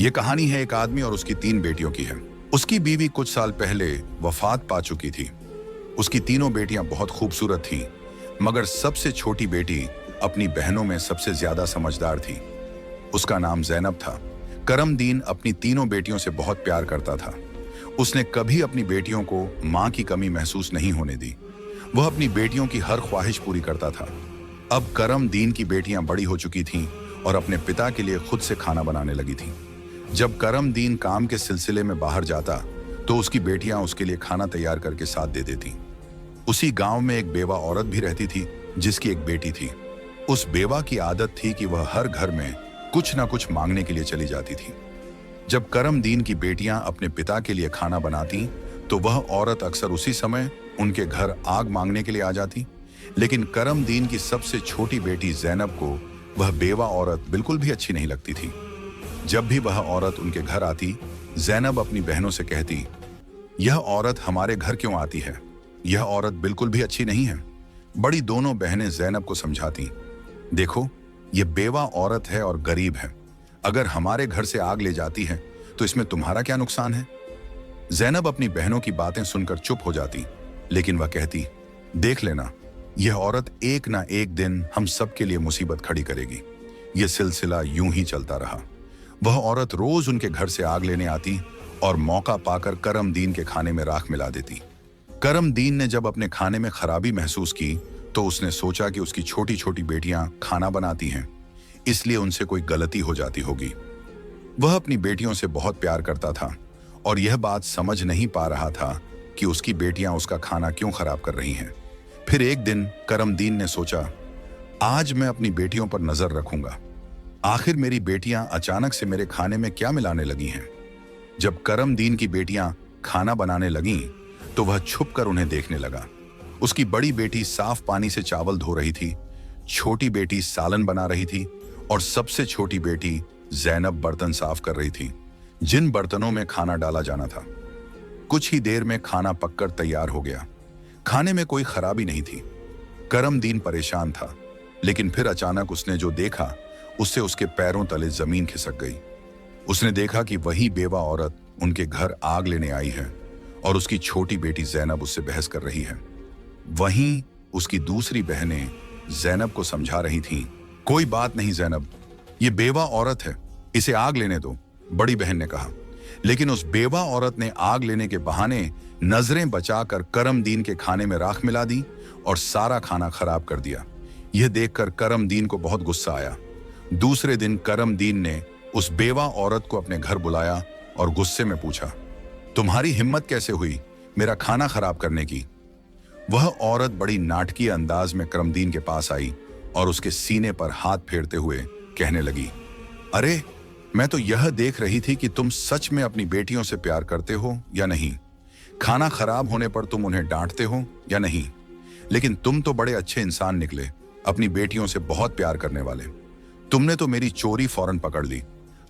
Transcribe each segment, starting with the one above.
ये कहानी है एक आदमी और उसकी 3 बेटियों की है। उसकी बीवी कुछ साल पहले वफात पा चुकी थी। उसकी तीनों बेटियां बहुत खूबसूरत थीं, मगर सबसे छोटी बेटी अपनी बहनों में सबसे ज्यादा समझदार थी। उसका नाम ज़ैनब था। करमदीन अपनी तीनों बेटियों से बहुत प्यार करता था। उसने कभी अपनी बेटियों को मां की कमी महसूस नहीं होने दी। वह अपनी बेटियों की हर ख्वाहिश पूरी करता था। अब करमदीन की बेटियां बड़ी हो चुकी थीं और अपने पिता के लिए खुद से खाना बनाने लगी थीं। जब करमदीन काम के सिलसिले में बाहर जाता तो उसकी बेटियां उसके लिए खाना तैयार करके साथ दे देती। उसी गांव में एक बेवा औरत भी रहती थी जिसकी एक बेटी थी। उस बेवा की आदत थी कि वह हर घर में कुछ ना कुछ मांगने के लिए चली जाती थी। जब करमदीन की बेटियां अपने पिता के लिए खाना बनाती तो वह औरत अक्सर उसी समय उनके घर आग मांगने के लिए आ जाती। लेकिन करमदीन की सबसे छोटी बेटी ज़ैनब को वह बेवा औरत बिल्कुल भी अच्छी नहीं लगती थी। जब भी वह औरत उनके घर आती, ज़ैनब अपनी बहनों से कहती, यह औरत हमारे घर क्यों आती है? यह औरत बिल्कुल भी अच्छी नहीं है। बड़ी दोनों बहनें ज़ैनब को समझाती, देखो, यह बेवा औरत है और गरीब है। अगर हमारे घर से आग ले जाती है तो इसमें तुम्हारा क्या नुकसान है? ज़ैनब अपनी बहनों की बातें सुनकर चुप हो जाती, लेकिन वह कहती, देख लेना, यह औरत एक ना एक दिन हम सबके लिए मुसीबत खड़ी करेगी। यह सिलसिला यूं ही चलता रहा। वह औरत रोज उनके घर से आग लेने आती और मौका पाकर करमदीन के खाने में राख मिला देती। करमदीन ने जब अपने खाने में खराबी महसूस की तो उसने सोचा कि उसकी छोटी छोटी बेटियां खाना बनाती हैं, इसलिए उनसे कोई गलती हो जाती होगी। वह अपनी बेटियों से बहुत प्यार करता था और यह बात समझ नहीं पा रहा था कि उसकी बेटियां उसका खाना क्यों खराब कर रही हैं। फिर एक दिन करमदीन ने सोचा, आज मैं अपनी बेटियों पर नजर रखूंगा। आखिर मेरी बेटियां अचानक से मेरे खाने में क्या मिलाने लगी हैं? जब करमदीन की बेटियां खाना बनाने लगीं, तो वह छुपकर उन्हें देखने लगा। उसकी बड़ी बेटी साफ पानी से चावल धो रही थी, छोटी बेटी सालन बना रही थी और सबसे छोटी बेटी ज़ैनब बर्तन साफ कर रही थी, जिन बर्तनों में खाना डाला जाना था। कुछ ही देर में खाना पककर तैयार हो गया। खाने में कोई खराबी नहीं थी। करमदीन परेशान था, लेकिन फिर अचानक उसने जो देखा उससे उसके पैरों तले जमीन खिसक गई। उसने देखा कि वही बेवा औरत उनके घर आग लेने आई है और उसकी छोटी बेटी ज़ैनब उससे बहस कर रही है। वहीं उसकी दूसरी बहनें ज़ैनब को समझा रही थीं, कोई बात नहीं ज़ैनब, ये बेवा औरत है, इसे आग लेने दो, बड़ी बहन ने कहा। लेकिन उस बेवा औरत ने आग लेने के बहाने नजरें बचाकर करमदीन के खाने में राख मिला दी और सारा खाना खराब कर दिया। यह देखकर करमदीन को बहुत गुस्सा आया। दूसरे दिन करमदीन ने उस बेवा औरत को अपने घर बुलाया और गुस्से में पूछा, तुम्हारी हिम्मत कैसे हुई मेरा खाना खराब करने की? वह औरत बड़ी नाटकीय अंदाज में करमदीन के पास आई और उसके सीने पर हाथ फेरते हुए कहने लगी, अरे, मैं तो यह देख रही थी कि तुम सच में अपनी बेटियों से प्यार करते हो या नहीं। खाना खराब होने पर तुम उन्हें डांटते हो या नहीं। लेकिन तुम तो बड़े अच्छे इंसान निकले, अपनी बेटियों से बहुत प्यार करने वाले। तुमने तो मेरी चोरी फौरन पकड़ ली।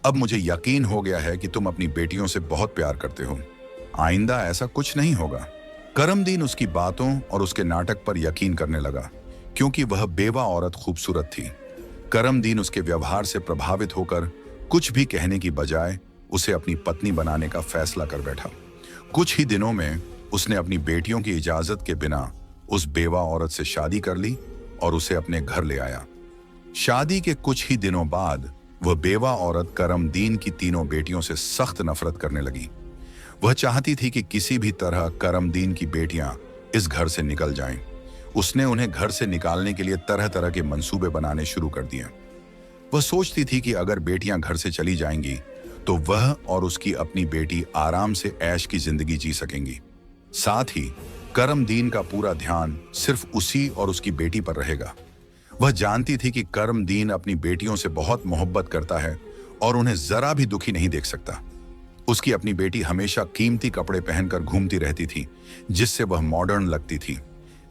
अब मुझे यकीन हो गया है कि तुम अपनी बेटियों से बहुत प्यार करते हो। आइंदा ऐसा कुछ नहीं होगा। करमदीन उसकी बातों और उसके नाटक पर यकीन करने लगा, क्योंकि वह बेवा औरत खूबसूरत थी। करमदीन उसके व्यवहार से प्रभावित होकर कुछ भी कहने की बजाय उसे अपनी पत्नी बनाने का फैसला कर बैठा। कुछ ही दिनों में उसने अपनी बेटियों की इजाजत के बिना उस बेवा औरत से शादी कर ली और उसे अपने घर ले आया। शादी के कुछ ही दिनों बाद वह बेवा औरत करमदीन की तीनों बेटियों से सख्त नफरत करने लगी। वह चाहती थी कि किसी भी तरह करमदीन की बेटियां इस घर से निकल जाएं। उसने उन्हें घर से निकालने के लिए तरह तरह के मंसूबे बनाने शुरू कर दिए। वह सोचती थी कि अगर बेटियां घर से चली जाएंगी तो वह और उसकी अपनी बेटी आराम से ऐश की जिंदगी जी सकेंगी। साथ ही करमदीन का पूरा ध्यान सिर्फ उसी और उसकी बेटी पर रहेगा। वह जानती थी कि करमदीन अपनी बेटियों से बहुत मोहब्बत करता है और उन्हें जरा भी दुखी नहीं देख सकता। उसकी अपनी बेटी हमेशा कीमती कपड़े पहनकर घूमती रहती थी, जिससे वह मॉडर्न लगती थी।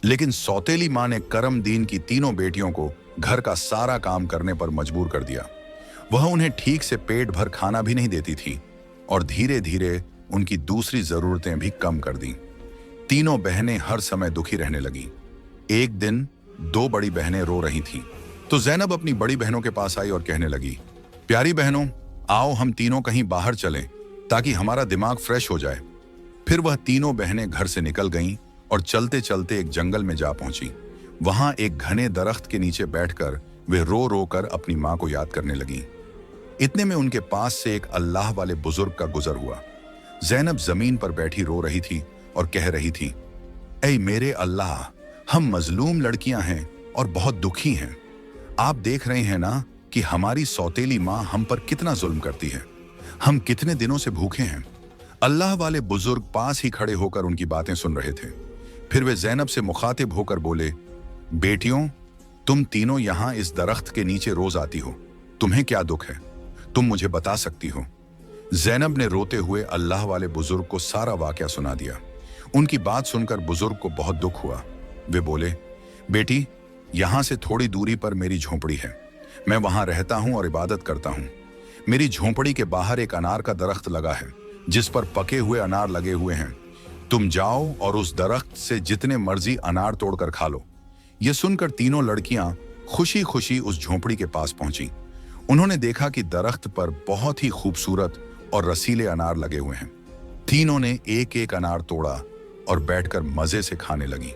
लेकिन सौतेली मां ने करमदीन की तीनों बेटियों को घर का सारा काम करने पर मजबूर कर दिया। वह उन्हें ठीक से पेट भर खाना भी नहीं देती थी और धीरे धीरे उनकी दूसरी जरूरतें भी कम कर दी। तीनों बहनें हर समय दुखी रहने लगी। एक दिन 2 बड़ी बहनें रो रही थीं, तो ज़ैनब अपनी बड़ी बहनों के पास आई और कहने लगी, प्यारी बहनों, आओ हम तीनों कहीं बाहर चलें ताकि हमारा दिमाग फ्रेश हो जाए। फिर वह तीनों बहनें घर से निकल गईं और चलते चलते एक जंगल में जा पहुंची। वहां एक घने दरख्त के नीचे बैठकर वे रो रो कर अपनी मां को याद करने लगीं। इतने में उनके पास से एक अल्लाह वाले बुजुर्ग का गुजर हुआ। जैनब जमीन पर बैठी रो रही थी और कह रही थी, ऐ मेरे अल्लाह, हम मजलूम लड़कियां हैं और बहुत दुखी हैं। आप देख रहे हैं ना कि हमारी सौतेली माँ हम पर कितना जुल्म करती है। हम कितने दिनों से भूखे हैं। अल्लाह वाले बुजुर्ग पास ही खड़े होकर उनकी बातें सुन रहे थे। फिर वे जैनब से मुखातिब होकर बोले, बेटियों, तुम तीनों यहां इस दरख्त के नीचे रोज आती हो, तुम्हें क्या दुख है? तुम मुझे बता सकती हो? जैनब ने रोते हुए अल्लाह वाले बुजुर्ग को सारा वाकया सुना दिया। उनकी बात सुनकर बुजुर्ग को बहुत दुख हुआ। वे बोले, बेटी, यहां से थोड़ी दूरी पर मेरी झोंपड़ी है। मैं वहां रहता हूं और इबादत करता हूं। मेरी झोंपड़ी के बाहर एक अनार का दरख्त लगा है जिस पर पके हुए अनार लगे हुए हैं। तुम जाओ और उस दरख्त से जितने मर्जी अनार तोड़कर खा लो। यह सुनकर तीनों लड़कियां खुशी खुशी उस झोंपड़ी के पास पहुंची। उन्होंने देखा कि दरख्त पर बहुत ही खूबसूरत और रसीले अनार लगे हुए हैं। तीनों ने एक एक अनार तोड़ा और बैठकर मजे से खाने लगी।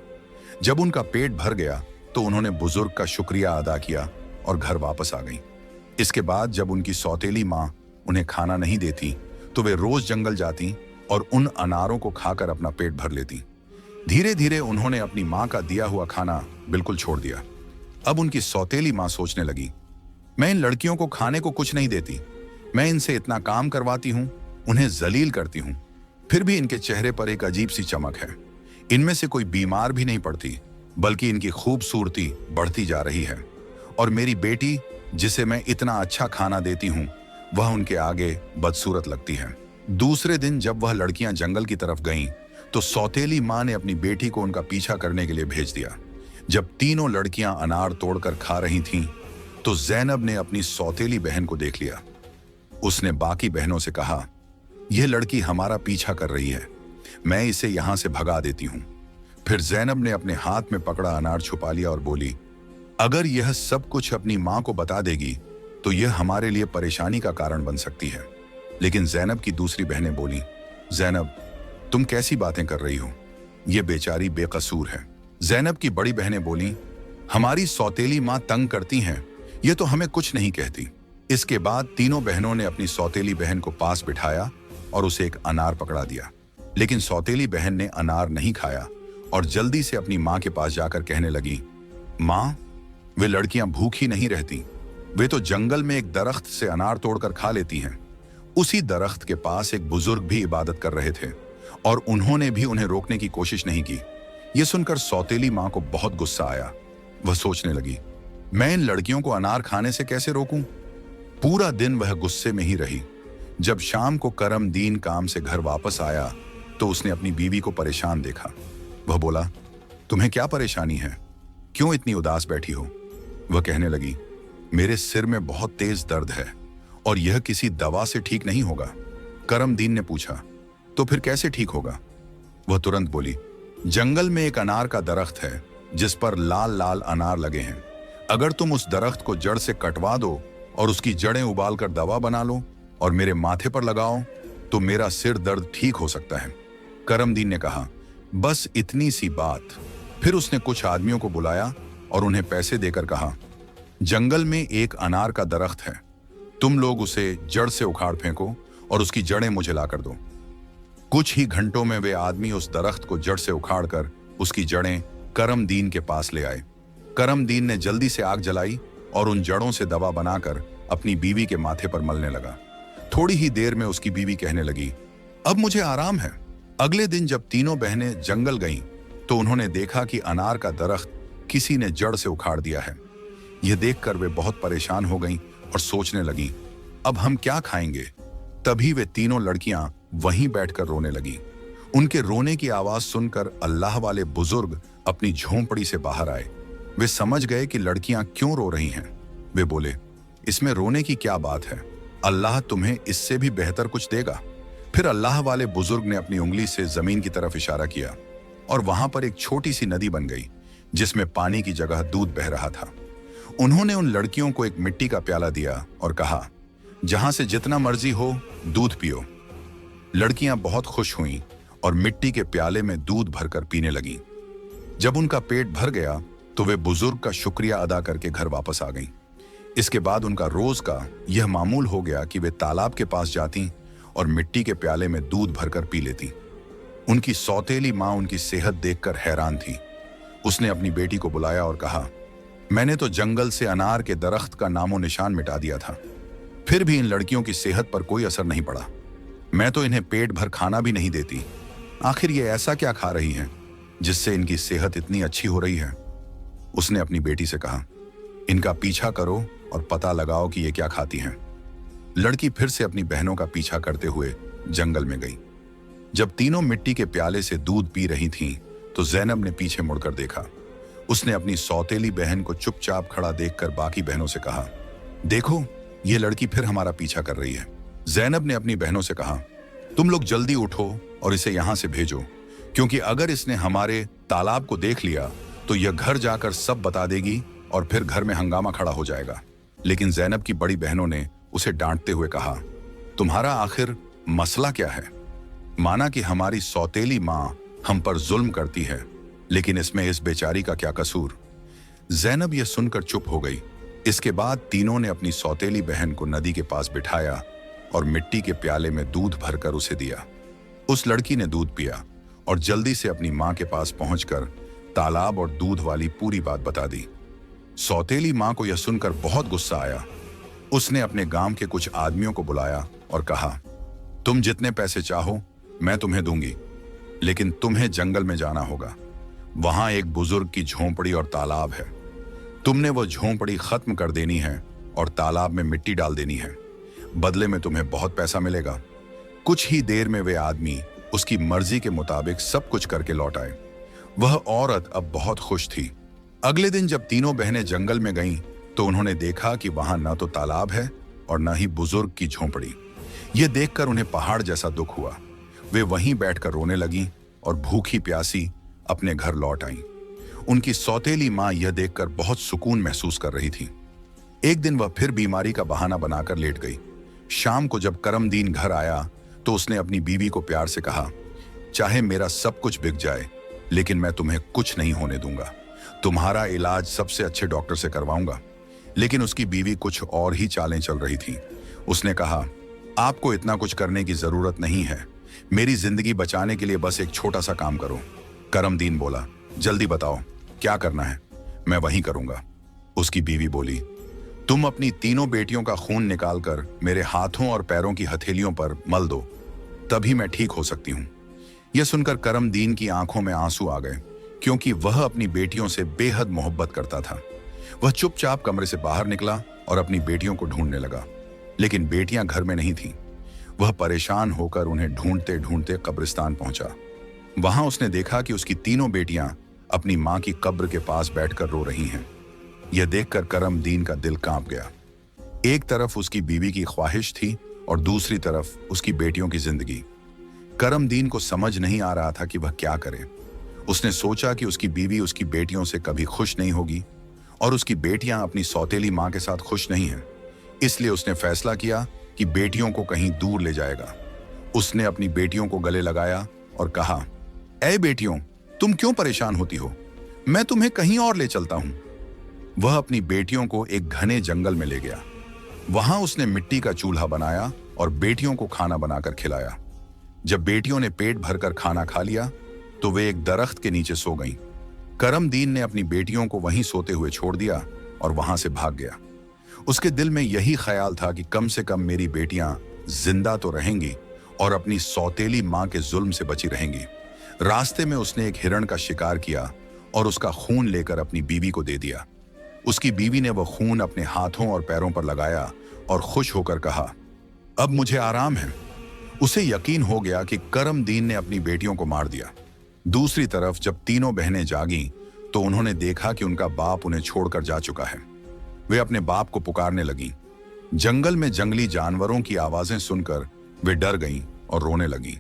जब उनका पेट भर गया तो उन्होंने बुजुर्ग का शुक्रिया अदा किया और घर वापस आ गईं। इसके बाद जब उनकी सौतेली माँ उन्हें खाना नहीं देती तो वे रोज जंगल जाती और उन अनारों को खाकर अपना पेट भर लेती। धीरे धीरे उन्होंने अपनी माँ का दिया हुआ खाना बिल्कुल छोड़ दिया। अब उनकी सौतेली माँ सोचने लगी, मैं इन लड़कियों को खाने को कुछ नहीं देती, मैं इनसे इतना काम करवाती हूँ, उन्हें जलील करती हूँ, फिर भी इनके चेहरे पर एक अजीब सी चमक है। इनमें से कोई बीमार भी नहीं पड़ती, बल्कि इनकी खूबसूरती बढ़ती जा रही है। और मेरी बेटी, जिसे मैं इतना अच्छा खाना देती हूँ, वह उनके आगे बदसूरत लगती है। दूसरे दिन जब वह लड़कियां जंगल की तरफ गईं, तो सौतेली माँ ने अपनी बेटी को उनका पीछा करने के लिए भेज दिया। जब तीनों लड़कियां अनार तोड़कर खा रही थीं, तो जैनब ने अपनी सौतेली बहन को देख लिया। उसने बाकी बहनों से कहा, यह लड़की हमारा पीछा कर रही है, मैं इसे यहां से भगा देती हूं। फिर जैनब ने अपने हाथ में पकड़ा अनार छुपा लिया और बोली, अगर यह सब कुछ अपनी मां को बता देगी तो यह हमारे लिए परेशानी का कारण बन सकती है। लेकिन जैनब की दूसरी बहनें बोली, जैनब, तुम कैसी बातें कर रही हो? यह बेचारी बेकसूर है। जैनब की बड़ी बहनें बोली, हमारी सौतेली मां तंग करती हैं, यह तो हमें कुछ नहीं कहती। इसके बाद तीनों बहनों ने अपनी सौतेली बहन को पास बिठाया और उसे एक अनार पकड़ा दिया। लेकिन सौतेली बहन ने अनार नहीं खाया और जल्दी से अपनी मां के पास जाकर कहने लगी, मां, वे लड़कियां भूखी नहीं रहती, वे तो जंगल में एक दरख्त से अनार तोड़कर खा लेती हैं। उसी दरख्त के पास एक बुजुर्ग भी इबादत कर रहे थे और उन्होंने भी उन्हें रोकने की कोशिश नहीं की। यह सुनकर सौतेली मां को बहुत गुस्सा आया। वह सोचने लगी, मैं इन लड़कियों को अनार खाने से कैसे रोकूं? पूरा दिन वह गुस्से में ही रही। जब शाम को करमदीन काम से घर वापस आया तो उसने अपनी बीवी को परेशान देखा। वह बोला, तुम्हें क्या परेशानी है? क्यों इतनी उदास बैठी हो? वह कहने लगी, मेरे सिर में बहुत तेज दर्द है और यह किसी दवा से ठीक नहीं होगा। करमदीन ने पूछा, तो फिर कैसे ठीक होगा? वह तुरंत बोली, जंगल में एक अनार का दरख्त है जिस पर लाल लाल अनार लगे हैं। अगर तुम उस दरख्त को जड़ से कटवा दो और उसकी जड़ें उबालकर दवा बना लो और मेरे माथे पर लगाओ तो मेरा सिर दर्द ठीक हो सकता है। करमदीन ने कहा, बस इतनी सी बात। फिर उसने कुछ आदमियों को बुलाया और उन्हें पैसे देकर कहा, जंगल में एक अनार का दरख्त है, तुम लोग उसे जड़ से उखाड़ फेंको और उसकी जड़ें मुझे लाकर दो। कुछ ही घंटों में वे आदमी उस दरख्त को जड़ से उखाड़कर उसकी जड़ें करमदीन के पास ले आए। करमदीन ने जल्दी से आग जलाई और उन जड़ों से दवा बनाकर अपनी बीवी के माथे पर मलने लगा। थोड़ी ही देर में उसकी बीवी कहने लगी, अब मुझे आराम है। अगले दिन जब तीनों बहनें जंगल गईं, तो उन्होंने देखा कि अनार का दरख्त किसी ने जड़ से उखाड़ दिया है। यह देखकर वे बहुत परेशान हो गईं और सोचने लगी, अब हम क्या खाएंगे? तभी वे तीनों लड़कियां वहीं बैठकर रोने लगी। उनके रोने की आवाज सुनकर अल्लाह वाले बुजुर्ग अपनी झोंपड़ी से बाहर आए। वे समझ गए कि लड़कियां क्यों रो रही हैं। वे बोले, इसमें रोने की क्या बात है? अल्लाह तुम्हें इससे भी बेहतर कुछ देगा। फिर अल्लाह वाले बुजुर्ग ने अपनी उंगली से जमीन की तरफ इशारा किया और वहां पर एक छोटी सी नदी बन गई जिसमें पानी की जगह दूध बह रहा था। उन्होंने उन लड़कियों को एक मिट्टी का प्याला दिया और कहा, जहां से जितना मर्जी हो दूध पियो। लड़कियां बहुत खुश हुईं और मिट्टी के प्याले में दूध भरकर पीने लगीं। जब उनका पेट भर गया तो वे बुजुर्ग का शुक्रिया अदा करके घर वापस आ गईं। इसके बाद उनका रोज का यह मामूल हो गया कि वे तालाब के पास जाती और मिट्टी के प्याले में दूध भरकर पी लेती। उनकी सौतेली माँ उनकी सेहत देखकर हैरान थी। उसने अपनी बेटी को बुलाया और कहा, मैंने तो जंगल से अनार के दरख्त का नामो निशान मिटा दिया था, फिर भी इन लड़कियों की सेहत पर कोई असर नहीं पड़ा। मैं तो इन्हें पेट भर खाना भी नहीं देती। आखिर ये ऐसा क्या खा रही हैं जिससे इनकी सेहत इतनी अच्छी हो रही है? उसने अपनी बेटी से कहा, इनका पीछा करो और पता लगाओ कि ये क्या खाती हैं। लड़की फिर से अपनी बहनों का पीछा करते हुए जंगल में गई। जब तीनों मिट्टी के प्याले से दूध पी रही थीं, तो जैनब ने पीछे मुड़कर देखा। उसने अपनी सौतेली बहन को चुपचाप खड़ा देखकर बाकी बहनों से कहा, देखो ये लड़की फिर हमारा पीछा कर रही है। जैनब ने अपनी बहनों से कहा, तुम लोग जल्दी उठो और इसे यहां से भेजो, क्योंकि अगर इसने हमारे तालाब को देख लिया तो यह घर जाकर सब बता देगी और फिर घर में हंगामा खड़ा हो जाएगा। लेकिन जैनब की बड़ी बहनों ने उसे डांटते हुए कहा, तुम्हारा आखिर मसला क्या है? माना कि हमारी सौतेली माँ हम पर जुल्म करती है, लेकिन इसमें इस बेचारी का क्या कसूर? जैनब यह सुनकर चुप हो गई। इसके बाद तीनों ने अपनी सौतेली बहन को नदी के पास बिठाया और मिट्टी के प्याले में दूध भरकर उसे दिया। उस लड़की ने दूध पिया और जल्दी से अपनी माँ के पास पहुंचकर तालाब और दूध वाली पूरी बात बता दी। सौतेली माँ को यह सुनकर बहुत गुस्सा आया। उसने अपने गांव के कुछ आदमियों को बुलाया और कहा, तुम जितने पैसे चाहो मैं तुम्हें दूंगी, लेकिन तुम्हें जंगल में जाना होगा। वहां एक बुजुर्ग की झोंपड़ी और तालाब है। तुमने वो झोंपड़ी खत्म कर देनी है और तालाब में मिट्टी डाल देनी है। बदले में तुम्हें बहुत पैसा मिलेगा। कुछ ही देर में वे आदमी उसकी मर्जी के मुताबिक सब कुछ करके लौट आए। वह औरत अब बहुत खुश थी। अगले दिन जब तीनों बहनें जंगल में गईं, तो उन्होंने देखा कि वहां न तो तालाब है और न ही बुजुर्ग की झोंपड़ी। यह देखकर उन्हें पहाड़ जैसा दुख हुआ। वे वहीं बैठकर रोने लगीं और भूखी प्यासी अपने घर लौट आईं। उनकी सौतेली माँ यह देखकर बहुत सुकून महसूस कर रही थी। एक दिन वह फिर बीमारी का बहाना बनाकर लेट गई। शाम को जब करमदीन घर आया तो उसने अपनी बीवी को प्यार से कहा, चाहे मेरा सब कुछ बिक जाए, लेकिन मैं तुम्हें कुछ नहीं होने दूंगा। तुम्हारा इलाज सबसे अच्छे डॉक्टर से करवाऊंगा। लेकिन उसकी बीवी कुछ और ही चालें चल रही थी। उसने कहा, आपको इतना कुछ करने की जरूरत नहीं है। मेरी जिंदगी बचाने के लिए बस एक छोटा सा काम करो। करमदीन बोला, जल्दी बताओ क्या करना है, मैं वही करूंगा। उसकी बीवी बोली, तुम अपनी तीनों बेटियों का खून निकालकर मेरे हाथों और पैरों की हथेलियों पर मल दो, तभी मैं ठीक हो सकती हूं। यह सुनकर करमदीन की आंखों में आंसू आ गए, क्योंकि वह अपनी बेटियों से बेहद मोहब्बत करता था। वह चुपचाप कमरे से बाहर निकला और अपनी बेटियों को ढूंढने लगा, लेकिन बेटियां घर में नहीं थीं। वह परेशान होकर उन्हें ढूंढते ढूंढते कब्रिस्तान पहुंचा। वहां उसने देखा कि उसकी तीनों बेटियां अपनी मां की कब्र के पास बैठकर रो रही हैं। यह देखकर करमदीन का दिल कांप गया। एक तरफ उसकी बीवी की ख्वाहिश थी और दूसरी तरफ उसकी बेटियों की जिंदगी। करमदीन को समझ नहीं आ रहा था कि वह क्या करे। उसने सोचा कि उसकी बीवी उसकी बेटियों से कभी खुश नहीं होगी और उसकी बेटियां अपनी सौतेली मां के साथ खुश नहीं हैं। इसलिए उसने फैसला किया कि बेटियों को कहीं दूर ले जाएगा। उसने अपनी बेटियों को गले लगाया और कहा, ऐ बेटियों, तुम क्यों परेशान होती हो? मैं तुम्हें कहीं और ले चलता हूं। वह अपनी बेटियों को एक घने जंगल में ले गया। वहां उसने मिट्टी का चूल्हा बनाया और बेटियों को खाना बनाकर खिलाया। जब बेटियों ने पेट भरकर खाना खा लिया तो वे एक दरख्त के नीचे सो गईं। करमदीन ने अपनी बेटियों को वहीं सोते हुए छोड़ दिया और वहां से भाग गया। उसके दिल में यही ख्याल था कि कम से कम मेरी बेटियां जिंदा तो रहेंगी और अपनी सौतेली मां के जुल्म से बची रहेंगी। रास्ते में उसने एक हिरण का शिकार किया और उसका खून लेकर अपनी बीवी को दे दिया। उसकी बीवी ने वह खून अपने हाथों और पैरों पर लगाया और खुश होकर कहा, अब मुझे आराम है। उसे यकीन हो गया कि करमदीन ने अपनी बेटियों को मार दिया। दूसरी तरफ जब तीनों बहनें जागीं तो उन्होंने देखा कि उनका बाप उन्हें छोड़कर जा चुका है। वे अपने बाप को पुकारने लगीं। जंगल में जंगली जानवरों की आवाजें सुनकर वे डर गईं और रोने लगीं।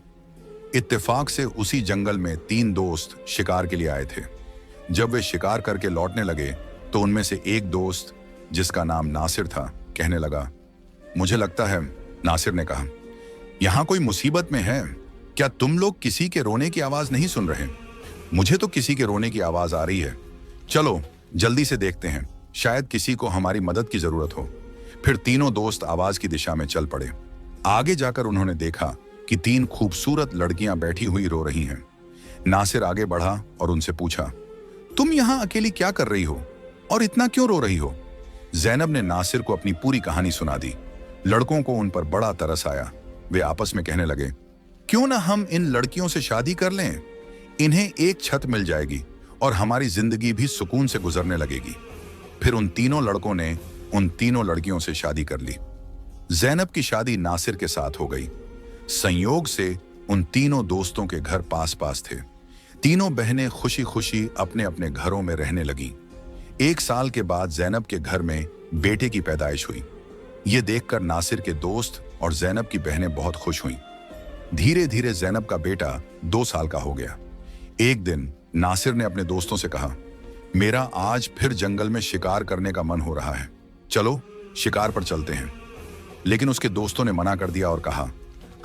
इत्तेफाक से उसी जंगल में 3 दोस्त शिकार के लिए आए थे। जब वे शिकार करके लौटने लगे तो उनमें से एक दोस्त, जिसका नाम नासिर था, कहने लगा, मुझे लगता है, नासिर ने कहा, यहां कोई मुसीबत में है। क्या तुम लोग किसी के रोने की आवाज नहीं सुन रहे? मुझे तो किसी के रोने की आवाज आ रही है। चलो जल्दी से देखते हैं, शायद किसी को हमारी मदद की जरूरत हो। फिर तीनों दोस्त आवाज की दिशा में चल पड़े। आगे जाकर उन्होंने देखा कि 3 खूबसूरत लड़कियां बैठी हुई रो रही हैं। नासिर आगे बढ़ा और उनसे पूछा, तुम यहां अकेली क्या कर रही हो और इतना क्यों रो रही हो? जैनब ने नासिर को अपनी पूरी कहानी सुना दी। लड़कों को उन पर बड़ा तरस आया। वे आपस में कहने लगे, क्यों ना हम इन लड़कियों से शादी कर लें? इन्हें एक छत मिल जाएगी और हमारी जिंदगी भी सुकून से गुजरने लगेगी। फिर उन तीनों लड़कों ने उन तीनों लड़कियों से शादी कर ली। जैनब की शादी नासिर के साथ हो गई। संयोग से उन तीनों दोस्तों के घर पास पास थे। तीनों बहनें खुशी खुशी अपने अपने घरों में रहने लगीं। 1 साल के बाद जैनब के घर में बेटे की पैदाइश हुई। ये देखकर नासिर के दोस्त और जैनब की बहनें बहुत खुश हुईं। धीरे धीरे जैनब का बेटा 2 साल का हो गया। एक दिन नासिर ने अपने दोस्तों से कहा, मेरा आज फिर जंगल में शिकार करने का मन हो रहा है, चलो शिकार पर चलते हैं। लेकिन उसके दोस्तों ने मना कर दिया और कहा,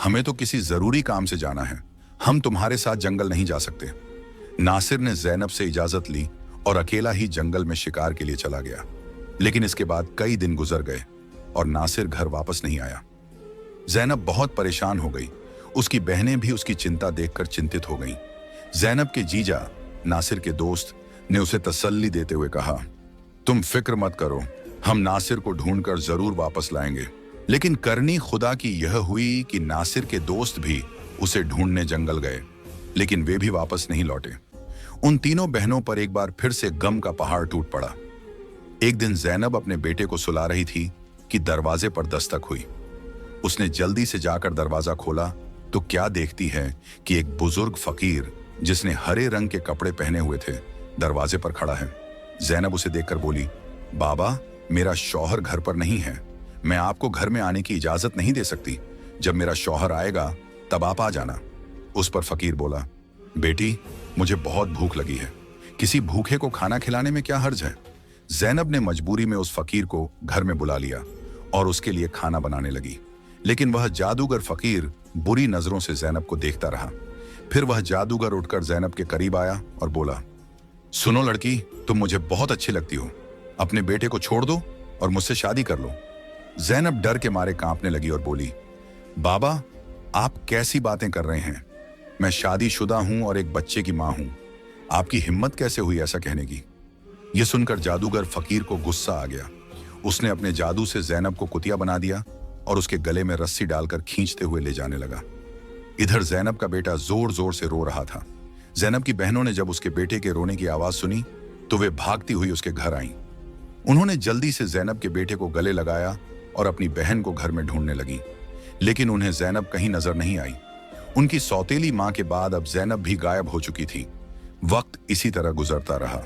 हमें तो किसी जरूरी काम से जाना है, हम तुम्हारे साथ जंगल नहीं जा सकते। नासिर ने जैनब से इजाजत ली और अकेला ही जंगल में शिकार के लिए चला गया। लेकिन इसके बाद कई दिन गुजर गए और नासिर घर वापस नहीं आया। जैनब बहुत परेशान हो गई। उसकी बहनें भी उसकी चिंता देखकर चिंतित हो गईं। जैनब के जीजा नासिर के दोस्त ने उसे तसल्ली देते हुए कहा, तुम फिक्र मत करो, हम नासिर को ढूंढकर जरूर वापस लाएंगे। लेकिन करनी खुदा की यह हुई कि नासिर के दोस्त भी उसे ढूंढने जंगल गए, लेकिन वे भी वापस नहीं लौटे। उन तीनों बहनों पर एक बार फिर से गम का पहाड़ टूट पड़ा। एक दिन जैनब अपने बेटे को सुला रही थी कि दरवाजे पर दस्तक हुई। उसने जल्दी से जाकर दरवाजा खोला तो क्या देखती है कि एक बुजुर्ग फकीर जिसने हरे रंग के कपड़े पहने हुए थे दरवाजे पर खड़ा है। जैनब उसे देखकर बोली, बाबा, मेरा शौहर घर पर नहीं है, मैं आपको घर में आने की इजाजत नहीं दे सकती। जब मेरा शौहर आएगा तब आप आ जाना। उस पर फकीर बोला, बेटी, मुझे बहुत भूख लगी है, किसी भूखे को खाना खिलाने में क्या हर्ज है। जैनब ने मजबूरी में उस फकीर को घर में बुला लिया और उसके लिए खाना बनाने लगी। लेकिन वह जादूगर फकीर बुरी नजरों से जैनब को देखता रहा। फिर वह जादूगर उठकर जैनब के करीब आया और बोला, सुनो लड़की, तुम मुझे बहुत अच्छी लगती हो, अपने बेटे को छोड़ दो और मुझसे शादी कर लो। जैनब डर के मारे कांपने लगी और बोली, बाबा, आप कैसी बातें कर रहे हैं? मैं शादीशुदा हूं और एक बच्चे की मां हूं, आपकी हिम्मत कैसे हुई ऐसा कहने की? यह सुनकर जादूगर फकीर को गुस्सा आ गया। उसने अपने जादू से जैनब को कुतिया बना दिया और उसके गले में रस्सी डालकर खींचते हुए ले जाने लगा। इधर जैनब का बेटा जोर जोर से रो रहा था। जैनब की बहनों ने जब उसके बेटे के रोने की आवाज सुनी तो वे भागती हुई उसके घर आईं। उन्होंने जल्दी से जैनब के बेटे को गले लगाया और अपनी बहन को घर में ढूंढने लगी। लेकिन उन्हें जैनब कहीं नजर नहीं आई। उनकी सौतेली मां के बाद अब जैनब भी गायब हो चुकी थी। वक्त इसी तरह गुजरता रहा।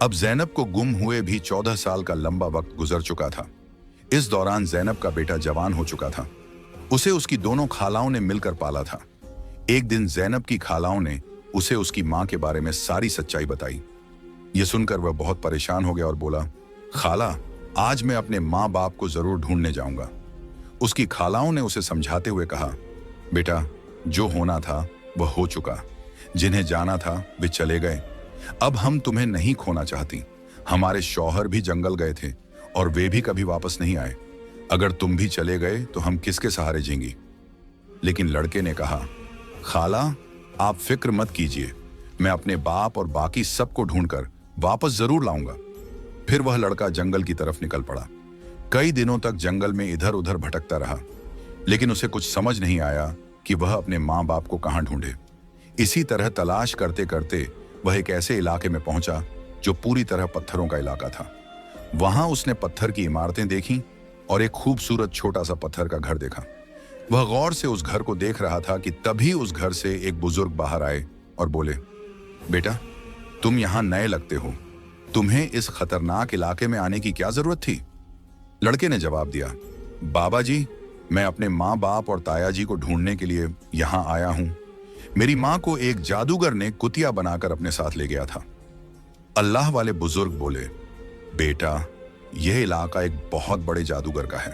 अब जैनब को गुम हुए भी 14 साल का लंबा वक्त गुजर चुका था। इस दौरान जैनब का बेटा जवान हो चुका था। उसे उसकी दोनों खालाओं ने मिलकर पाला था। एक दिन जैनब की खालाओं ने उसे उसकी मां के बारे में सारी सच्चाई बताई। यह सुनकर वह बहुत परेशान हो गया और बोला, खाला, आज मैं अपने माँ बाप को जरूर ढूंढने जाऊंगा। उसकी खालाओं ने उसे समझाते हुए कहा, बेटा, जो होना था वह हो चुका, जिन्हें जाना था वे चले गए। अब हम तुम्हें नहीं खोना चाहती। हमारे शौहर भी जंगल गए थे और वे भी कभी वापस नहीं आए। अगर तुम भी चले गए तो हम किसके सहारे जीएंगी? लेकिन लड़के ने कहा, खाला, आप फिक्र मत कीजिए, मैं अपने बाप और बाकी सबको ढूंढकर वापस जरूर लाऊंगा। फिर वह लड़का जंगल की तरफ निकल पड़ा। कई दिनों तक जंगल में इधर उधर भटकता रहा, लेकिन उसे कुछ समझ नहीं आया कि वह अपने माँ बाप को कहाँ ढूंढे। इसी तरह तलाश करते करते वह एक ऐसे इलाके में पहुंचा जो पूरी तरह पत्थरों का इलाका था। वहां उसने पत्थर की इमारतें देखी और एक खूबसूरत छोटा सा पत्थर का घर देखा। वह गौर से उस घर को देख रहा था कि तभी उस घर से एक बुजुर्ग बाहर आए और बोले, बेटा, तुम यहां नए लगते हो, तुम्हें इस खतरनाक इलाके में आने की क्या जरूरत थी? लड़के ने जवाब दिया, बाबा जी, मैं अपने माँ बाप और ताया जी को ढूंढने के लिए यहां आया हूं। मेरी माँ को एक जादूगर ने कुतिया बनाकर अपने साथ ले गया था। अल्लाह वाले बुजुर्ग बोले, बेटा, यह इलाका एक बहुत बड़े जादूगर का है।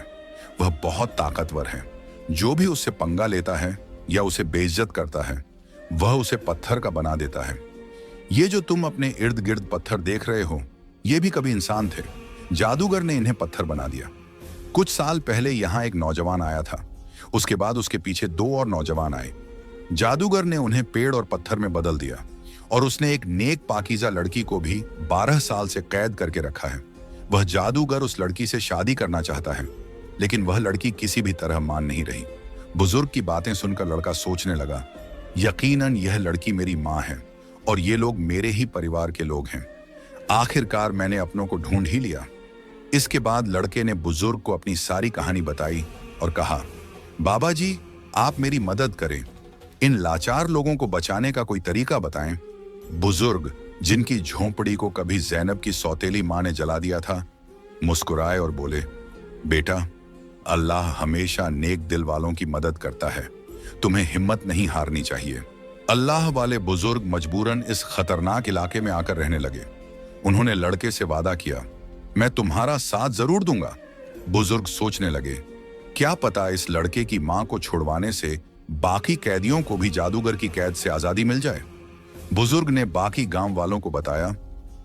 वह बहुत ताकतवर है। जो भी उससे पंगा लेता है या उसे बेइज्जत करता है, वह उसे पत्थर का बना देता है। ये जो तुम अपने इर्द गिर्द पत्थर देख रहे हो, ये भी कभी इंसान थे। जादूगर ने इन्हें पत्थर बना दिया। कुछ साल पहले यहाँ एक नौजवान आया था। उसके बाद उसके पीछे 2 और नौजवान आए। जादूगर ने उन्हें पेड़ और पत्थर में बदल दिया और उसने एक नेक पाकीज़ा लड़की को भी 12 साल से कैद करके रखा है। वह जादूगर उस लड़की से शादी करना चाहता है, लेकिन वह लड़की किसी भी तरह मान नहीं रही। बुजुर्ग की बातें सुनकर लड़का सोचने लगा, यकीनन यह लड़की मेरी माँ है और ये लोग मेरे ही परिवार के लोग हैं। आखिरकार मैंने अपनों को ढूंढ ही लिया। इसके बाद लड़के ने बुजुर्ग को अपनी सारी कहानी बताई और कहा, बाबा जी, आप मेरी मदद करें। इन लाचार लोगों को बचाने का कोई तरीका बताएं। बुजुर्ग, जिनकी झोंपड़ी को कभी ज़ैनब की सौतेली माँ ने जला दिया था, मुस्कुराए और बोले, बेटा, अल्लाह हमेशा नेक दिल वालों की मदद करता है। तुम्हें हिम्मत नहीं हारनी चाहिए। अल्लाह वाले बुजुर्ग मजबूरन इस खतरनाक इलाके में आकर रहने लगे। उन्होंने लड़के से वादा किया, मैं तुम्हारा साथ जरूर दूंगा। बुजुर्ग सोचने लगे, क्या पता इस लड़के की मां को छुड़वाने से बाकी कैदियों को भी जादूगर की कैद से आजादी मिल जाए। बुजुर्ग ने बाकी गांव वालों को बताया,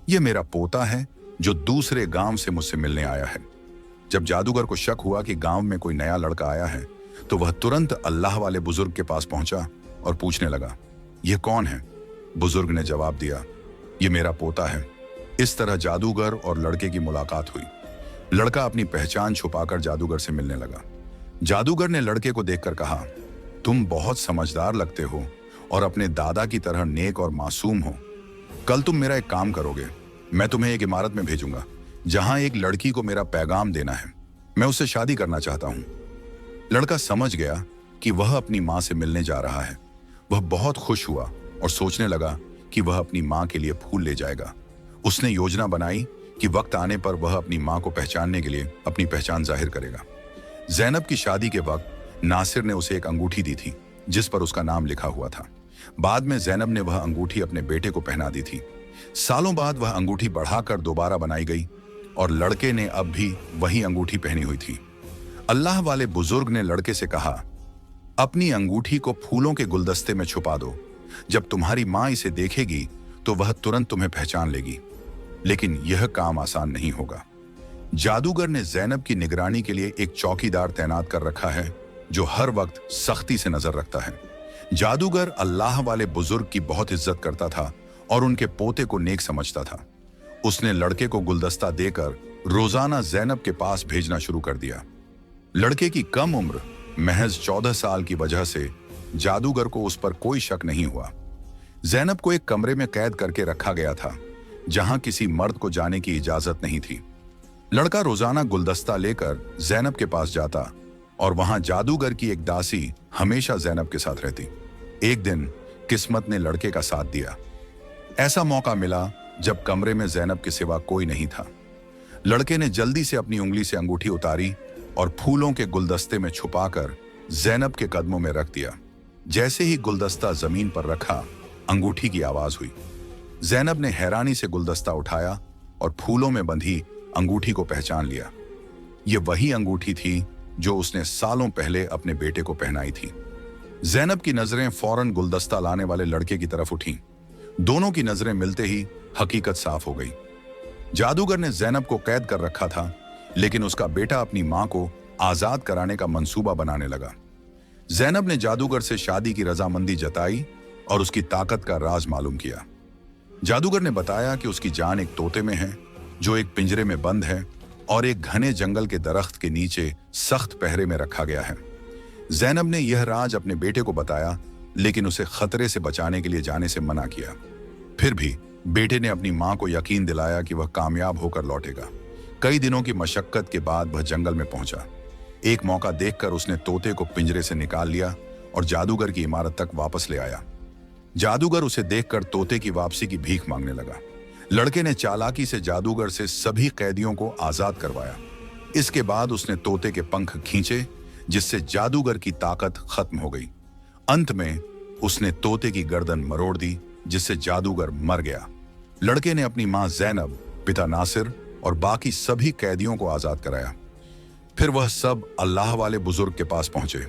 यह मेरा पोता है जो दूसरे गांव से मुझसे मिलने आया है। जब जादूगर को शक हुआ कि गांव में कोई नया लड़का आया है, तो वह तुरंत अल्लाह वाले बुजुर्ग के पास पहुंचा और पूछने लगा, यह कौन है? बुजुर्ग ने जवाब दिया, यह मेरा पोता है। इस तरह जादूगर और लड़के की मुलाकात हुई। लड़का अपनी पहचान छुपाकर जादूगर से मिलने लगा। जादूगर ने लड़के को देखकर कहा, तुम बहुत समझदार लगते हो और अपने दादा की तरह नेक और मासूम हो। कल तुम मेरा एक काम करोगे। मैं तुम्हें एक इमारत में भेजूंगा जहां एक लड़की को मेरा पैगाम देना है। मैं उससे शादी करना चाहता हूं। लड़का समझ गया कि वह अपनी मां से मिलने जा रहा है। वह बहुत खुश हुआ और सोचने लगा कि वह अपनी मां के लिए फूल ले जाएगा। उसने योजना बनाई कि वक्त आने पर वह अपनी मां को पहचानने के लिए अपनी पहचान जाहिर करेगा। ज़ैनब की शादी के वक्त नासिर ने उसे एक अंगूठी दी थी जिस पर उसका नाम लिखा हुआ था। बाद में ज़ैनब ने वह अंगूठी अपने बेटे को पहना दी थी। सालों बाद वह अंगूठी बढ़ाकर दोबारा बनाई गई और लड़के ने अब भी वही अंगूठी पहनी हुई थी। अल्लाह वाले बुजुर्ग ने लड़के से कहा, अपनी अंगूठी को फूलों के गुलदस्ते में छुपा दो। जब तुम्हारी मां इसे देखेगी तो वह तुरंत तुम्हें पहचान लेगी। लेकिन यह काम आसान नहीं होगा। जादूगर ने ज़ैनब की निगरानी के लिए एक चौकीदार तैनात कर रखा है जो हर वक्त सख्ती से नजर रखता है। जादूगर अल्लाह वाले बुजुर्ग की बहुत इज्जत करता था और उनके पोते को नेक समझता था। उसने लड़के को गुलदस्ता देकर रोजाना ज़ैनब के पास भेजना शुरू कर दिया। लड़के की कम उम्र, महज 14 साल की वजह से जादूगर को उस पर कोई शक नहीं हुआ। ज़ैनब को एक कमरे में कैद करके रखा गया था जहां किसी मर्द को जाने की इजाजत नहीं थी। लड़का रोजाना गुलदस्ता लेकर ज़ैनब के पास जाता और वहां जादूगर की एक दासी हमेशा ज़ैनब के साथ रहती। एक दिन किस्मत ने लड़के का साथ दिया। ऐसा मौका मिला जब कमरे में ज़ैनब के सिवा कोई नहीं था। लड़के ने जल्दी से अपनी उंगली से अंगूठी उतारी और फूलों के गुलदस्ते में छुपाकर ज़ैनब के कदमों में रख दिया। जैसे ही गुलदस्ता जमीन पर रखा, अंगूठी की आवाज हुई। ज़ैनब ने हैरानी से गुलदस्ता उठाया और फूलों में बंधी अंगूठी को पहचान लिया। ये वही अंगूठी थी जो उसने सालों पहले अपने बेटे को पहनाई थी। ज़ैनब की नजरें फौरन गुलदस्ता लाने वाले लड़के की तरफ उठीं। दोनों की नजरें मिलते ही हकीकत साफ हो गई। जादूगर ने ज़ैनब को कैद कर रखा था, लेकिन उसका बेटा अपनी मां को आजाद कराने का मंसूबा बनाने लगा। ज़ैनब ने जादूगर से शादी की रजामंदी जताई और उसकी ताकत का राज मालूम किया। जादूगर ने बताया कि उसकी जान एक तोते में है जो एक पिंजरे में बंद है और एक घने जंगल के दरख्त के नीचे सख्त पहरे में रखा गया है। ज़ैनब ने यह राज अपने बेटे को बताया, लेकिन उसे खतरे से बचाने के लिए जाने से मना किया। फिर भी बेटे ने अपनी मां को यकीन दिलाया कि वह कामयाब होकर लौटेगा। कई दिनों की मशक्कत के बाद वह जंगल में पहुंचा। एक मौका देखकर उसने तोते को पिंजरे से निकाल लिया और जादूगर की इमारत तक वापस ले आया। जादूगर उसे देखकर तोते की वापसी की भीख मांगने लगा। लड़के ने चालाकी से जादूगर से सभी कैदियों को आजाद करवाया। इसके बाद उसने तोते के पंख खींचे, जिससे जादूगर की ताकत खत्म हो गई। अंत में उसने तोते की गर्दन मरोड़ दी, जिससे जादूगर मर गया। लड़के ने अपनी मां ज़ैनब, पिता नासिर और बाकी सभी कैदियों को आजाद कराया। फिर वह सब अल्लाह वाले बुजुर्ग के पास पहुंचे।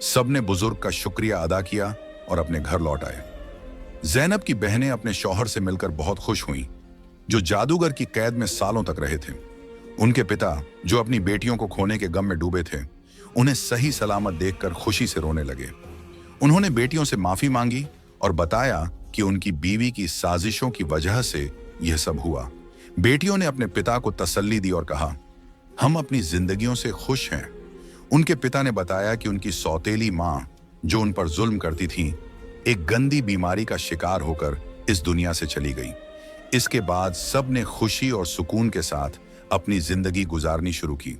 सबने बुजुर्ग का शुक्रिया अदा किया और अपने घर लौट आए। जैनब की बहनें अपने शौहर से मिलकर बहुत खुश हुईं, जो जादूगर की कैद में सालों तक रहे थे। उनके पिता, जो अपनी बेटियों को खोने के गम में डूबे थे, उन्हें सही सलामत देखकर खुशी से रोने लगे। उन्होंने बेटियों से माफी मांगी और बताया कि उनकी बीवी की साजिशों की वजह से यह सब हुआ। बेटियों ने अपने पिता को तसल्ली दी और कहा, हम अपनी जिंदगियों से खुश हैं। उनके पिता ने बताया कि उनकी सौतेली माँ, जो उन पर जुल्म करती थी, एक गंदी बीमारी का शिकार होकर इस दुनिया से चली गई। इसके बाद सब ने खुशी और सुकून के साथ अपनी जिंदगी गुजारनी शुरू की।